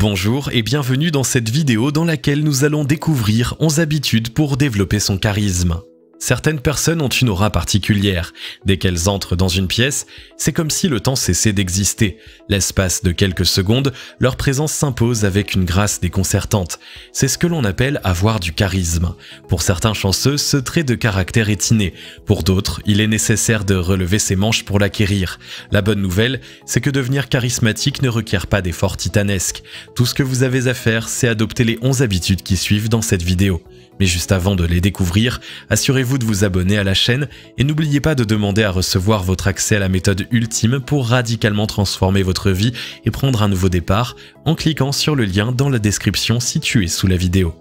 Bonjour et bienvenue dans cette vidéo dans laquelle nous allons découvrir 11 habitudes pour développer son charisme. Certaines personnes ont une aura particulière. Dès qu'elles entrent dans une pièce, c'est comme si le temps cessait d'exister. L'espace de quelques secondes, leur présence s'impose avec une grâce déconcertante. C'est ce que l'on appelle avoir du charisme. Pour certains chanceux, ce trait de caractère est inné. Pour d'autres, il est nécessaire de relever ses manches pour l'acquérir. La bonne nouvelle, c'est que devenir charismatique ne requiert pas d'efforts titanesques. Tout ce que vous avez à faire, c'est adopter les 11 habitudes qui suivent dans cette vidéo. Mais juste avant de les découvrir, assurez-vous de vous abonner à la chaîne et n'oubliez pas de demander à recevoir votre accès à la méthode ultime pour radicalement transformer votre vie et prendre un nouveau départ en cliquant sur le lien dans la description située sous la vidéo.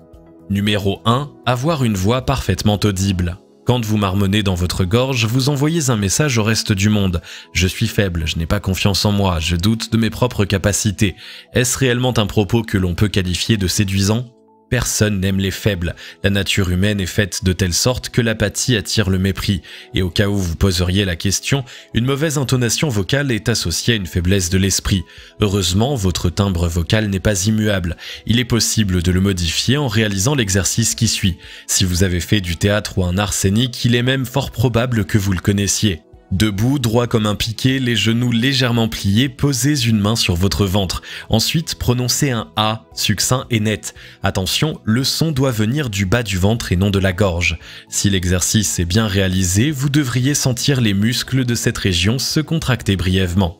Numéro 1. Avoir une voix parfaitement audible. Quand vous marmonnez dans votre gorge, vous envoyez un message au reste du monde. Je suis faible, je n'ai pas confiance en moi, je doute de mes propres capacités. Est-ce réellement un propos que l'on peut qualifier de séduisant ? Personne n'aime les faibles. La nature humaine est faite de telle sorte que l'apathie attire le mépris. Et au cas où vous poseriez la question, une mauvaise intonation vocale est associée à une faiblesse de l'esprit. Heureusement, votre timbre vocal n'est pas immuable. Il est possible de le modifier en réalisant l'exercice qui suit. Si vous avez fait du théâtre ou un art scénique, il est même fort probable que vous le connaissiez. Debout, droit comme un piquet, les genoux légèrement pliés, posez une main sur votre ventre. Ensuite, prononcez un A, succinct et net. Attention, le son doit venir du bas du ventre et non de la gorge. Si l'exercice est bien réalisé, vous devriez sentir les muscles de cette région se contracter brièvement.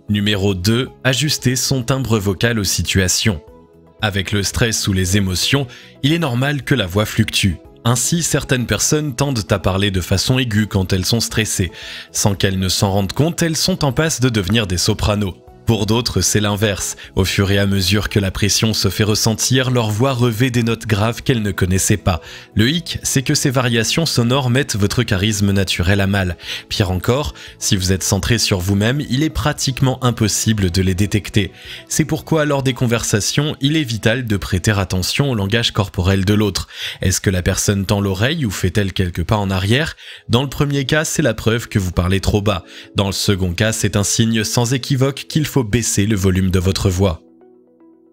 Numéro 2. Ajuster son timbre vocal aux situations. Avec le stress ou les émotions, il est normal que la voix fluctue. Ainsi, certaines personnes tendent à parler de façon aiguë quand elles sont stressées. Sans qu'elles ne s'en rendent compte, elles sont en passe de devenir des sopranos. Pour d'autres, c'est l'inverse. Au fur et à mesure que la pression se fait ressentir, leur voix revêt des notes graves qu'elles ne connaissaient pas. Le hic, c'est que ces variations sonores mettent votre charisme naturel à mal. Pire encore, si vous êtes centré sur vous-même, il est pratiquement impossible de les détecter. C'est pourquoi, lors des conversations, il est vital de prêter attention au langage corporel de l'autre. Est-ce que la personne tend l'oreille ou fait-elle quelques pas en arrière ? Dans le premier cas, c'est la preuve que vous parlez trop bas. Dans le second cas, c'est un signe sans équivoque qu'il faut baisser le volume de votre voix.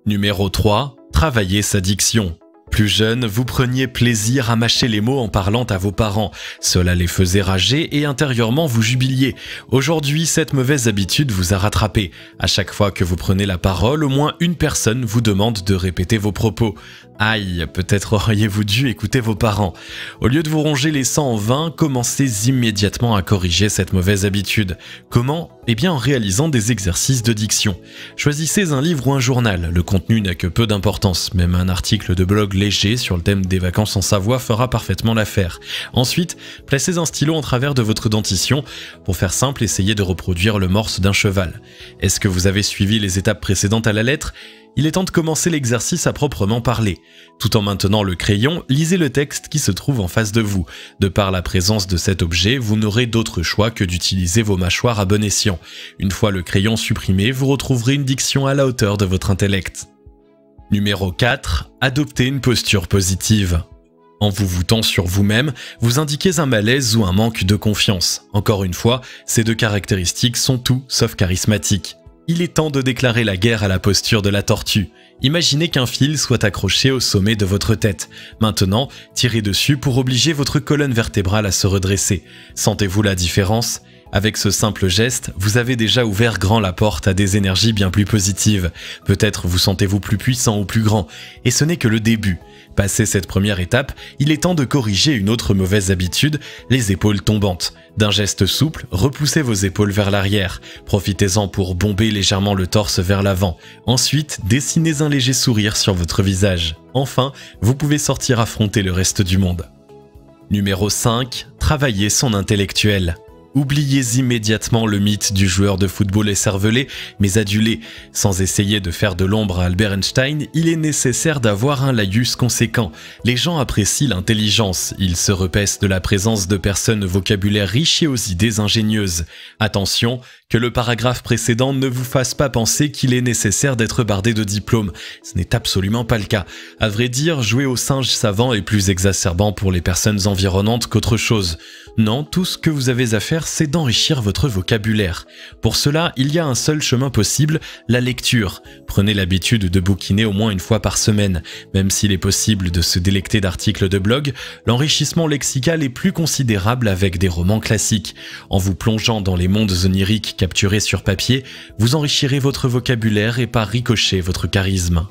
Numéro 3. Travailler sa diction. Plus jeune, vous preniez plaisir à mâcher les mots en parlant à vos parents. Cela les faisait rager et intérieurement vous jubiliez. Aujourd'hui, cette mauvaise habitude vous a rattrapé. À chaque fois que vous prenez la parole, au moins une personne vous demande de répéter vos propos. Aïe, peut-être auriez-vous dû écouter vos parents. Au lieu de vous ronger les sangs en vain, commencez immédiatement à corriger cette mauvaise habitude. Comment ? Eh bien en réalisant des exercices de diction. Choisissez un livre ou un journal, le contenu n'a que peu d'importance, même un article de blog léger sur le thème des vacances en Savoie fera parfaitement l'affaire. Ensuite, placez un stylo en travers de votre dentition. Pour faire simple, essayez de reproduire le morse d'un cheval. Est-ce que vous avez suivi les étapes précédentes à la lettre ? Il est temps de commencer l'exercice à proprement parler. Tout en maintenant le crayon, lisez le texte qui se trouve en face de vous. De par la présence de cet objet, vous n'aurez d'autre choix que d'utiliser vos mâchoires à bon escient. Une fois le crayon supprimé, vous retrouverez une diction à la hauteur de votre intellect. Numéro 4. Adoptez une posture positive. En vous voûtant sur vous-même, vous indiquez un malaise ou un manque de confiance. Encore une fois, ces deux caractéristiques sont tout sauf charismatiques. Il est temps de déclarer la guerre à la posture de la tortue. Imaginez qu'un fil soit accroché au sommet de votre tête. Maintenant, tirez dessus pour obliger votre colonne vertébrale à se redresser. Sentez-vous la différence ? Avec ce simple geste, vous avez déjà ouvert grand la porte à des énergies bien plus positives. Peut-être vous sentez-vous plus puissant ou plus grand. Et ce n'est que le début. Passé cette première étape, il est temps de corriger une autre mauvaise habitude, les épaules tombantes. D'un geste souple, repoussez vos épaules vers l'arrière. Profitez-en pour bomber légèrement le torse vers l'avant. Ensuite, dessinez un léger sourire sur votre visage. Enfin, vous pouvez sortir affronter le reste du monde. Numéro 5. Travailler son intellectuel. Oubliez immédiatement le mythe du joueur de football écervelé, mais adulé. Sans essayer de faire de l'ombre à Albert Einstein, il est nécessaire d'avoir un laïus conséquent. Les gens apprécient l'intelligence, ils se repaissent de la présence de personnes au vocabulaire riche et aux idées ingénieuses. Attention, que le paragraphe précédent ne vous fasse pas penser qu'il est nécessaire d'être bardé de diplômes. Ce n'est absolument pas le cas. À vrai dire, jouer au singe savant est plus exacerbant pour les personnes environnantes qu'autre chose. Non, tout ce que vous avez à faire, c'est d'enrichir votre vocabulaire. Pour cela, il y a un seul chemin possible, la lecture. Prenez l'habitude de bouquiner au moins une fois par semaine. Même s'il est possible de se délecter d'articles de blog, l'enrichissement lexical est plus considérable avec des romans classiques. En vous plongeant dans les mondes oniriques capturés sur papier, vous enrichirez votre vocabulaire et par ricochet votre charisme.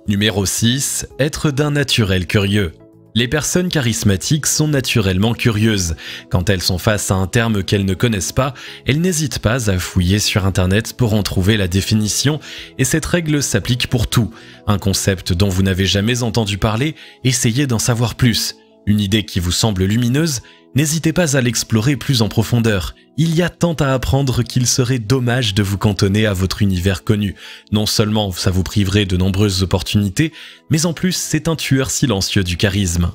Numéro 6. Être d'un naturel curieux. Les personnes charismatiques sont naturellement curieuses. Quand elles sont face à un terme qu'elles ne connaissent pas, elles n'hésitent pas à fouiller sur internet pour en trouver la définition, et cette règle s'applique pour tout. Un concept dont vous n'avez jamais entendu parler, essayez d'en savoir plus. Une idée qui vous semble lumineuse, n'hésitez pas à l'explorer plus en profondeur. Il y a tant à apprendre qu'il serait dommage de vous cantonner à votre univers connu. Non seulement ça vous priverait de nombreuses opportunités, mais en plus c'est un tueur silencieux du charisme.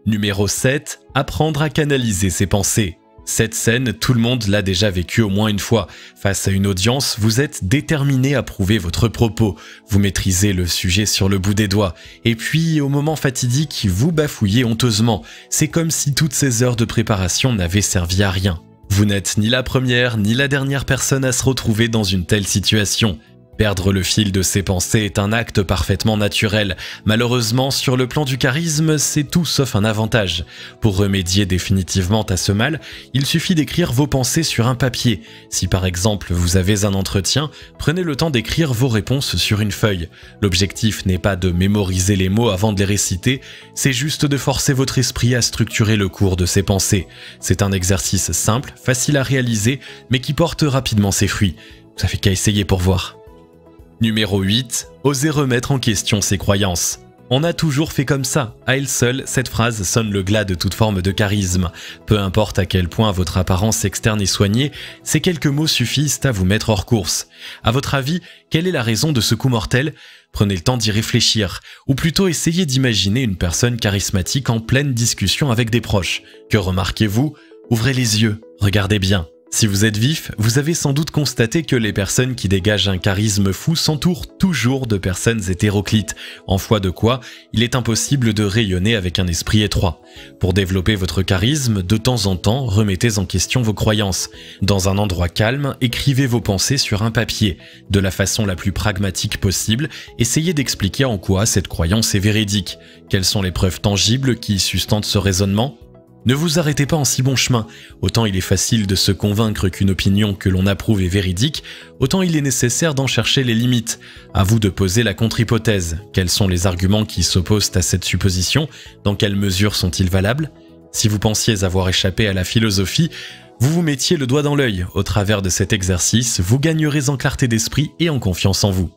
Numéro 7. Apprendre à canaliser ses pensées. Cette scène, tout le monde l'a déjà vécue au moins une fois. Face à une audience, vous êtes déterminé à prouver votre propos. Vous maîtrisez le sujet sur le bout des doigts. Et puis, au moment fatidique, vous bafouillez honteusement. C'est comme si toutes ces heures de préparation n'avaient servi à rien. Vous n'êtes ni la première ni la dernière personne à se retrouver dans une telle situation. Perdre le fil de ses pensées est un acte parfaitement naturel. Malheureusement, sur le plan du charisme, c'est tout sauf un avantage. Pour remédier définitivement à ce mal, il suffit d'écrire vos pensées sur un papier. Si par exemple vous avez un entretien, prenez le temps d'écrire vos réponses sur une feuille. L'objectif n'est pas de mémoriser les mots avant de les réciter, c'est juste de forcer votre esprit à structurer le cours de ses pensées. C'est un exercice simple, facile à réaliser, mais qui porte rapidement ses fruits. Ça fait qu'à essayer pour voir. Numéro 8. Oser remettre en question ses croyances. On a toujours fait comme ça. À elle seule, cette phrase sonne le glas de toute forme de charisme. Peu importe à quel point votre apparence externe est soignée, ces quelques mots suffisent à vous mettre hors course. À votre avis, quelle est la raison de ce coup mortel ? Prenez le temps d'y réfléchir, ou plutôt essayez d'imaginer une personne charismatique en pleine discussion avec des proches. Que remarquez-vous ? Ouvrez les yeux, regardez bien. Si vous êtes vif, vous avez sans doute constaté que les personnes qui dégagent un charisme fou s'entourent toujours de personnes hétéroclites, en foi de quoi il est impossible de rayonner avec un esprit étroit. Pour développer votre charisme, de temps en temps, remettez en question vos croyances. Dans un endroit calme, écrivez vos pensées sur un papier. De la façon la plus pragmatique possible, essayez d'expliquer en quoi cette croyance est véridique. Quelles sont les preuves tangibles qui sustentent ce raisonnement ? Ne vous arrêtez pas en si bon chemin. Autant il est facile de se convaincre qu'une opinion que l'on approuve est véridique, autant il est nécessaire d'en chercher les limites. À vous de poser la contre-hypothèse. Quels sont les arguments qui s'opposent à cette supposition ? Dans quelle mesure sont-ils valables ? Si vous pensiez avoir échappé à la philosophie, vous vous mettiez le doigt dans l'œil. Au travers de cet exercice, vous gagnerez en clarté d'esprit et en confiance en vous.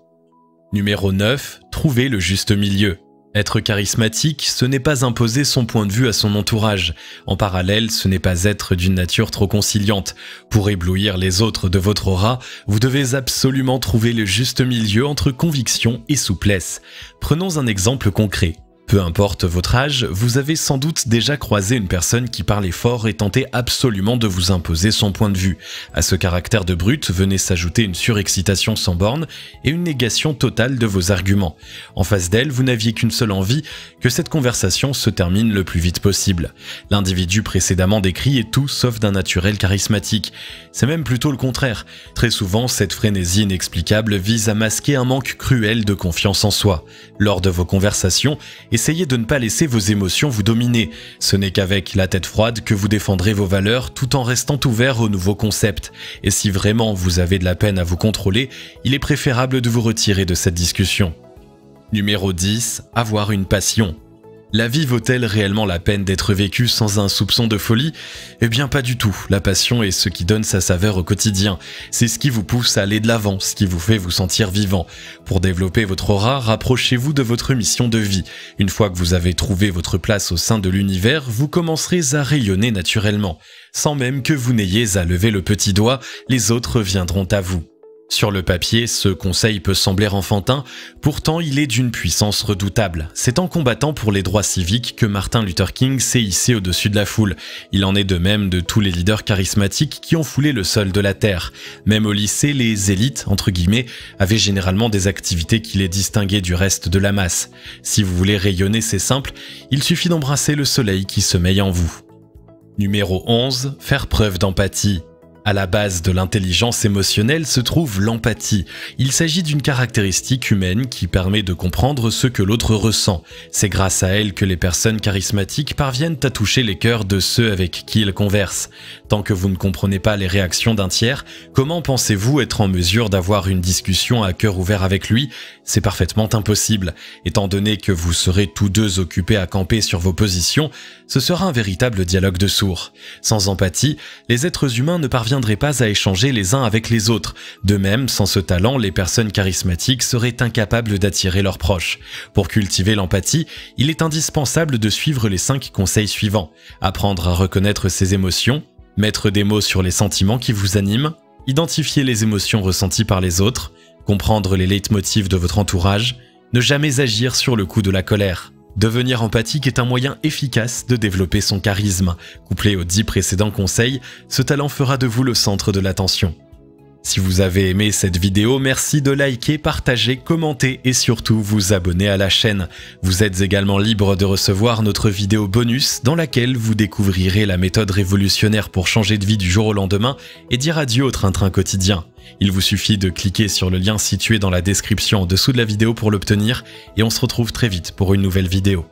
Numéro 9. Trouvez le juste milieu. Être charismatique, ce n'est pas imposer son point de vue à son entourage. En parallèle, ce n'est pas être d'une nature trop conciliante. Pour éblouir les autres de votre aura, vous devez absolument trouver le juste milieu entre conviction et souplesse. Prenons un exemple concret. Peu importe votre âge, vous avez sans doute déjà croisé une personne qui parlait fort et tentait absolument de vous imposer son point de vue. À ce caractère de brute venait s'ajouter une surexcitation sans borne et une négation totale de vos arguments. En face d'elle, vous n'aviez qu'une seule envie, que cette conversation se termine le plus vite possible. L'individu précédemment décrit est tout sauf d'un naturel charismatique. C'est même plutôt le contraire. Très souvent, cette frénésie inexplicable vise à masquer un manque cruel de confiance en soi. Lors de vos conversations, essayez de ne pas laisser vos émotions vous dominer. Ce n'est qu'avec la tête froide que vous défendrez vos valeurs tout en restant ouvert aux nouveaux concepts. Et si vraiment vous avez de la peine à vous contrôler, il est préférable de vous retirer de cette discussion. Numéro 10. Avoir une passion. La vie vaut-elle réellement la peine d'être vécue sans un soupçon de folie ? Eh bien pas du tout, la passion est ce qui donne sa saveur au quotidien. C'est ce qui vous pousse à aller de l'avant, ce qui vous fait vous sentir vivant. Pour développer votre aura, rapprochez-vous de votre mission de vie. Une fois que vous avez trouvé votre place au sein de l'univers, vous commencerez à rayonner naturellement. Sans même que vous n'ayez à lever le petit doigt, les autres viendront à vous. Sur le papier, ce conseil peut sembler enfantin, pourtant il est d'une puissance redoutable. C'est en combattant pour les droits civiques que Martin Luther King s'est hissé au-dessus de la foule. Il en est de même de tous les leaders charismatiques qui ont foulé le sol de la terre. Même au lycée, les élites, entre guillemets, avaient généralement des activités qui les distinguaient du reste de la masse. Si vous voulez rayonner, c'est simple, il suffit d'embrasser le soleil qui sommeille en vous. Numéro 11. Faire preuve d'empathie. À la base de l'intelligence émotionnelle se trouve l'empathie. Il s'agit d'une caractéristique humaine qui permet de comprendre ce que l'autre ressent. C'est grâce à elle que les personnes charismatiques parviennent à toucher les cœurs de ceux avec qui ils conversent. Tant que vous ne comprenez pas les réactions d'un tiers, comment pensez-vous être en mesure d'avoir une discussion à cœur ouvert avec lui? C'est parfaitement impossible. Étant donné que vous serez tous deux occupés à camper sur vos positions, ce sera un véritable dialogue de sourds. Sans empathie, les êtres humains ne parviendraient pas à échanger les uns avec les autres. De même, sans ce talent, les personnes charismatiques seraient incapables d'attirer leurs proches. Pour cultiver l'empathie, il est indispensable de suivre les 5 conseils suivants. Apprendre à reconnaître ses émotions, mettre des mots sur les sentiments qui vous animent, identifier les émotions ressenties par les autres, comprendre les leitmotifs de votre entourage, ne jamais agir sur le coup de la colère. Devenir empathique est un moyen efficace de développer son charisme. Couplé aux 10 précédents conseils, ce talent fera de vous le centre de l'attention. Si vous avez aimé cette vidéo, merci de liker, partager, commenter et surtout vous abonner à la chaîne. Vous êtes également libre de recevoir notre vidéo bonus dans laquelle vous découvrirez la méthode révolutionnaire pour changer de vie du jour au lendemain et dire adieu au train-train quotidien. Il vous suffit de cliquer sur le lien situé dans la description en dessous de la vidéo pour l'obtenir et on se retrouve très vite pour une nouvelle vidéo.